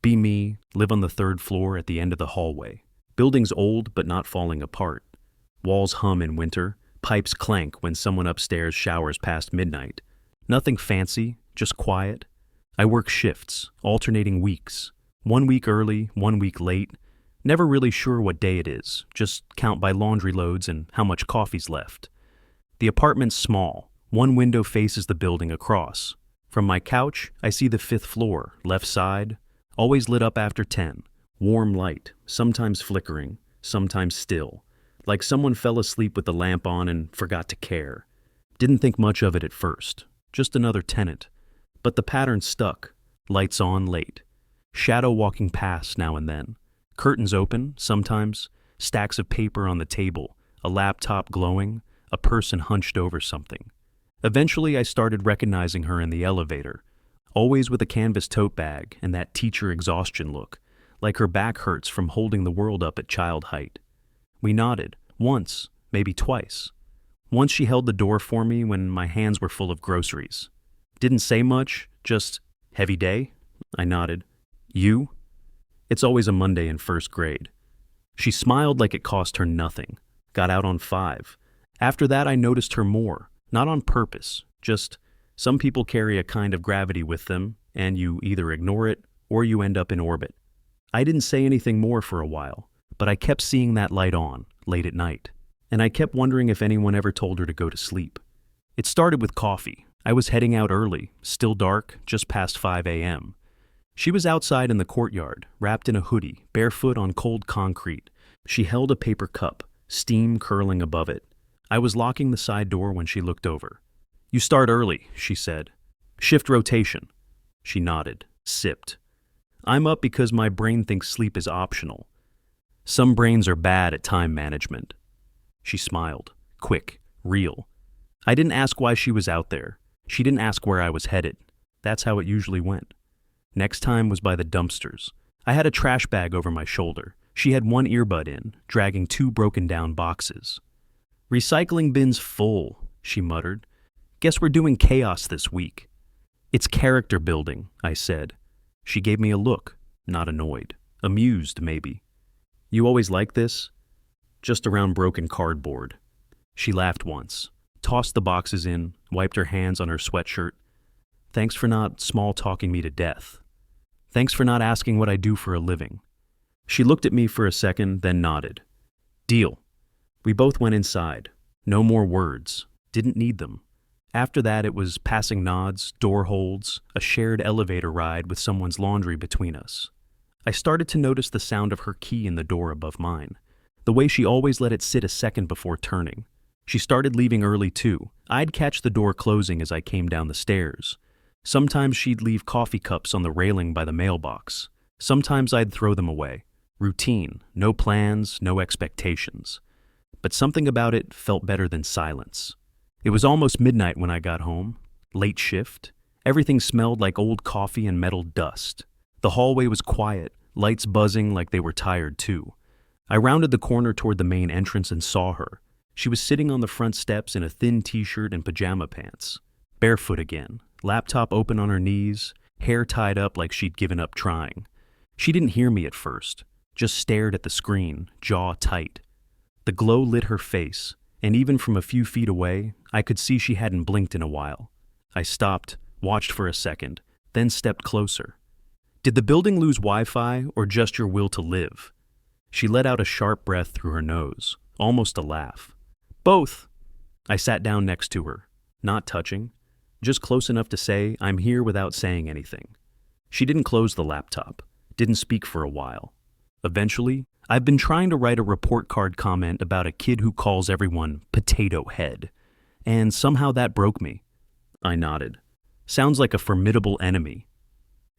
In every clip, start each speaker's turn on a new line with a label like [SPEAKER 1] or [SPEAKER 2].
[SPEAKER 1] Be me, live on the third floor at the end of the hallway. Building's old but not falling apart. Walls hum in winter, pipes clank when someone upstairs showers past midnight. Nothing fancy, just quiet. I work shifts, alternating weeks. 1 week early, 1 week late. Never really sure what day it is, just count by laundry loads and how much coffee's left. The apartment's small. One window faces the building across. From my couch, I see the fifth floor, left side, always lit up after 10. Warm light, sometimes flickering, sometimes still. Like someone fell asleep with the lamp on and forgot to care. Didn't think much of it at first. Just another tenant. But the pattern stuck. Lights on late. Shadow walking past now and then. Curtains open, sometimes. Stacks of paper on the table. A laptop glowing. A person hunched over something. Eventually, I started recognizing her in the elevator. Always with a canvas tote bag and that teacher exhaustion look. Like her back hurts from holding the world up at child height. We nodded. Once, maybe twice. Once she held the door for me when my hands were full of groceries. Didn't say much, just, "Heavy day?" I nodded. "You?" It's always a Monday in first grade. She smiled like it cost her nothing. Got out on 5. After that, I noticed her more. Not on purpose, just some people carry a kind of gravity with them, and you either ignore it or you end up in orbit. I didn't say anything more for a while, but I kept seeing that light on, late at night. And I kept wondering if anyone ever told her to go to sleep. It started with coffee. I was heading out early, still dark, just past 5 a.m. She was outside in the courtyard, wrapped in a hoodie, barefoot on cold concrete. She held a paper cup, steam curling above it. I was locking the side door when she looked over. "You start early," she said. "Shift rotation." She nodded, sipped. "I'm up because my brain thinks sleep is optional. Some brains are bad at time management." She smiled, quick, real. I didn't ask why she was out there. She didn't ask where I was headed. That's how it usually went. Next time was by the dumpsters. I had a trash bag over my shoulder. She had one earbud in, dragging 2 broken down boxes. "Recycling bin's full," she muttered. "Guess we're doing chaos this week." "It's character building," I said. She gave me a look, not annoyed. Amused, maybe. "You always like this?" "Just around broken cardboard." She laughed once, tossed the boxes in, wiped her hands on her sweatshirt. "Thanks for not small-talking me to death. Thanks for not asking what I do for a living." She looked at me for a second, then nodded. "Deal." We both went inside. No more words. Didn't need them. After that, it was passing nods, door holds, a shared elevator ride with someone's laundry between us. I started to notice the sound of her key in the door above mine. The way she always let it sit a second before turning. She started leaving early too. I'd catch the door closing as I came down the stairs. Sometimes she'd leave coffee cups on the railing by the mailbox. Sometimes I'd throw them away. Routine, no plans, no expectations. But something about it felt better than silence. It was almost midnight when I got home. Late shift. Everything smelled like old coffee and metal dust. The hallway was quiet, lights buzzing like they were tired too. I rounded the corner toward the main entrance and saw her. She was sitting on the front steps in a thin t-shirt and pajama pants. Barefoot again, laptop open on her knees, hair tied up like she'd given up trying. She didn't hear me at first, just stared at the screen, jaw tight. The glow lit her face, and even from a few feet away, I could see she hadn't blinked in a while. I stopped, watched for a second, then stepped closer. "Did the building lose Wi-Fi or just your will to live?" She let out a sharp breath through her nose, almost a laugh. "Both." I sat down next to her, not touching, just close enough to say I'm here without saying anything. She didn't close the laptop, didn't speak for a while. Eventually, "I've been trying to write a report card comment about a kid who calls everyone potato head, and somehow that broke me." I nodded. "Sounds like a formidable enemy."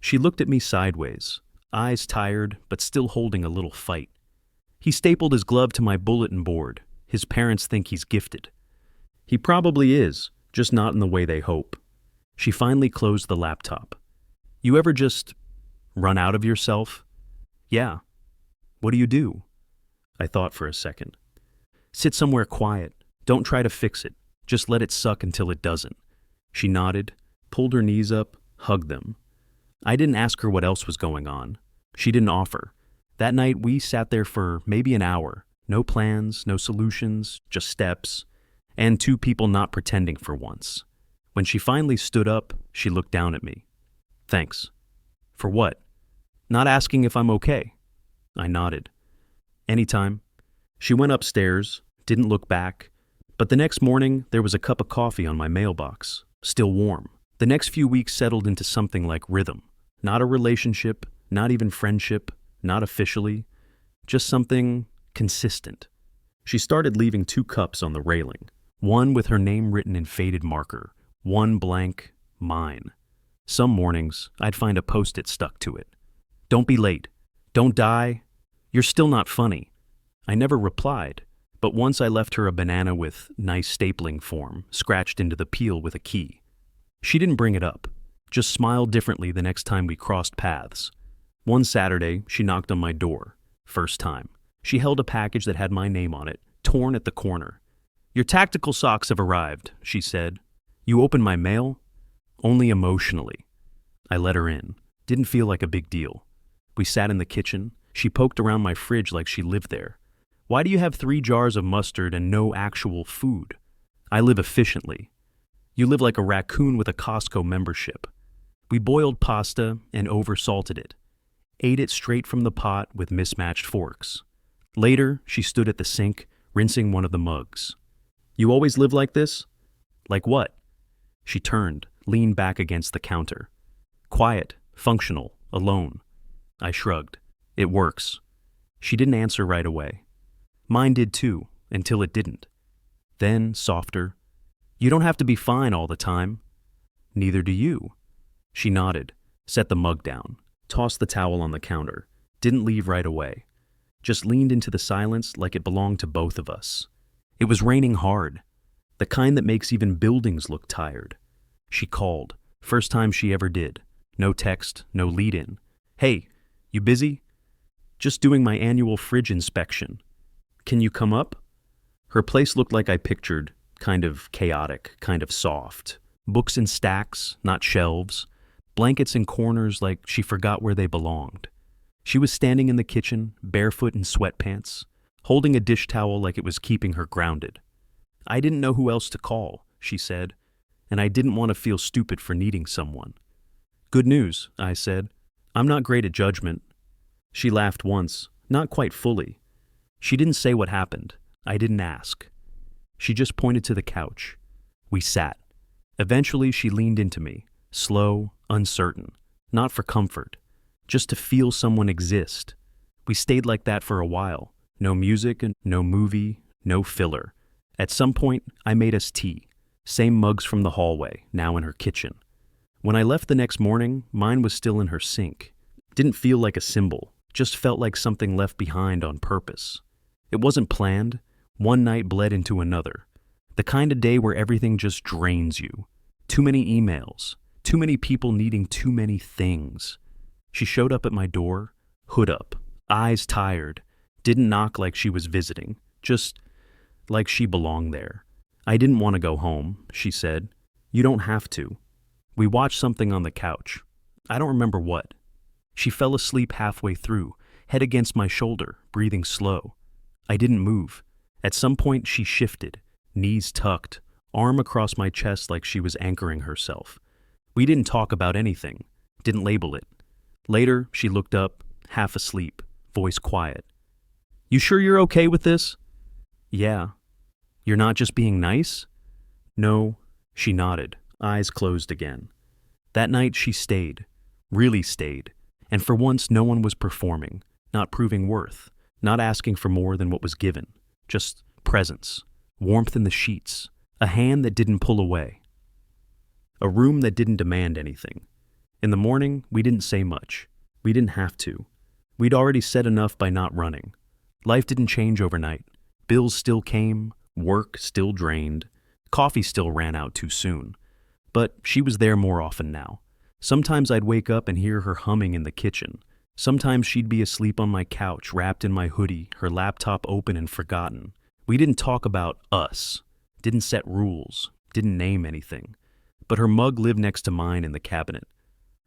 [SPEAKER 1] She looked at me sideways, eyes tired but still holding a little fight. "He stapled his glove to my bulletin board. His parents think he's gifted." "He probably is, just not in the way they hope." She finally closed the laptop. "You ever just run out of yourself?" "Yeah." "What do you do?" I thought for a second. "Sit somewhere quiet. Don't try to fix it. Just let it suck until it doesn't." She nodded, pulled her knees up, hugged them. I didn't ask her what else was going on. She didn't offer. That night, we sat there for maybe an hour. No plans, no solutions, just steps, and two people not pretending for once. When she finally stood up, she looked down at me. Thanks. For what? Not asking if I'm okay. I nodded. Anytime. She went upstairs, didn't look back, but the next morning there was a cup of coffee on my mailbox, still warm. The next few weeks settled into something like rhythm. Not a relationship, not even friendship, not officially, just something consistent. She started leaving 2 cups on the railing, one with her name written in faded marker, one blank, mine. Some mornings, I'd find a post-it stuck to it. Don't be late. Don't die. You're still not funny. I never replied, but once I left her a banana with nice stapling form scratched into the peel with a key. She didn't bring it up, just smiled differently the next time we crossed paths. One Saturday, she knocked on my door. First time. She held a package that had my name on it, torn at the corner. Your tactical socks have arrived, she said. You opened my mail? Only emotionally. I let her in. Didn't feel like a big deal. We sat in the kitchen. She poked around my fridge like she lived there. Why do you have 3 jars of mustard and no actual food? I live efficiently. You live like a raccoon with a Costco membership. We boiled pasta and oversalted it. Ate it straight from the pot with mismatched forks. Later, she stood at the sink, rinsing one of the mugs. You always live like this? Like what? She turned, leaned back against the counter. Quiet, functional, alone. I shrugged. It works. She didn't answer right away. Mine did too, until it didn't. Then, softer. You don't have to be fine all the time. Neither do you. She nodded, set the mug down, tossed the towel on the counter, didn't leave right away. Just leaned into the silence like it belonged to both of us. It was raining hard, the kind that makes even buildings look tired. She called, first time she ever did. No text, no lead-in. Hey, you busy? Just doing my annual fridge inspection. Can you come up? Her place looked like I pictured, kind of chaotic, kind of soft. Books in stacks, not shelves. Blankets in corners like she forgot where they belonged. She was standing in the kitchen, barefoot in sweatpants, holding a dish towel like it was keeping her grounded. I didn't know who else to call, she said, and I didn't want to feel stupid for needing someone. Good news, I said. I'm not great at judgment. She laughed once, not quite fully. She didn't say what happened. I didn't ask. She just pointed to the couch. We sat. Eventually, she leaned into me, slow, uncertain, not for comfort, just to feel someone exist. We stayed like that for a while. No music, no movie, no filler. At some point, I made us tea. Same mugs from the hallway, now in her kitchen. When I left the next morning, mine was still in her sink. Didn't feel like a symbol, just felt like something left behind on purpose. It wasn't planned. One night bled into another. The kind of day where everything just drains you. Too many emails. Too many people needing too many things. She showed up at my door, hood up, eyes tired. Didn't knock like she was visiting, just like she belonged there. I didn't want to go home, she said. You don't have to. We watched something on the couch. I don't remember what. She fell asleep halfway through, head against my shoulder, breathing slow. I didn't move. At some point, she shifted, knees tucked, arm across my chest like she was anchoring herself. We didn't talk about anything, didn't label it. Later, she looked up, half asleep, voice quiet. You sure you're okay with this? Yeah. You're not just being nice? No, she nodded, eyes closed again. That night, she stayed, really stayed, and for once, no one was performing, not proving worth, not asking for more than what was given. Just presence, warmth in the sheets, a hand that didn't pull away. A room that didn't demand anything. In the morning, we didn't say much. We didn't have to. We'd already said enough by not running. Life didn't change overnight. Bills still came, work still drained, coffee still ran out too soon. But she was there more often now. Sometimes I'd wake up and hear her humming in the kitchen. Sometimes she'd be asleep on my couch, wrapped in my hoodie, her laptop open and forgotten. We didn't talk about us, didn't set rules, didn't name anything. But her mug lived next to mine in the cabinet.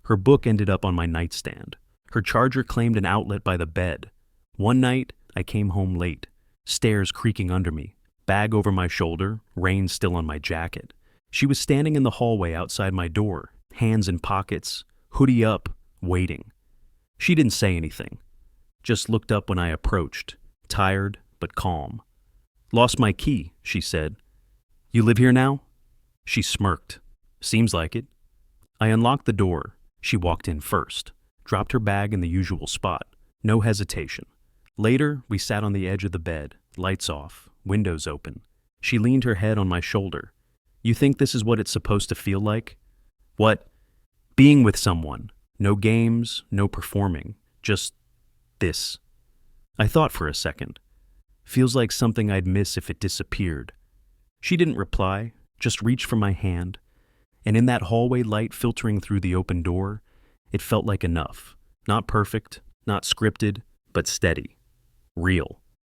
[SPEAKER 1] Her book ended up on my nightstand. Her charger claimed an outlet by the bed. One night, I came home late, stairs creaking under me, bag over my shoulder, rain still on my jacket. She was standing in the hallway outside my door, hands in pockets, hoodie up, waiting. She didn't say anything, just looked up when I approached, tired but calm. "Lost my key," she said. "You live here now?" She smirked. "Seems like it." I unlocked the door. She walked in first, dropped her bag in the usual spot. No hesitation. Later, we sat on the edge of the bed, lights off, windows open. She leaned her head on my shoulder. "You think this is what it's supposed to feel like?" "What?" "Being with someone. No games, no performing. Just this." I thought for a second. Feels like something I'd miss if it disappeared. She didn't reply, just reached for my hand. And in that hallway light filtering through the open door, it felt like enough. Not perfect, not scripted, but steady. Real.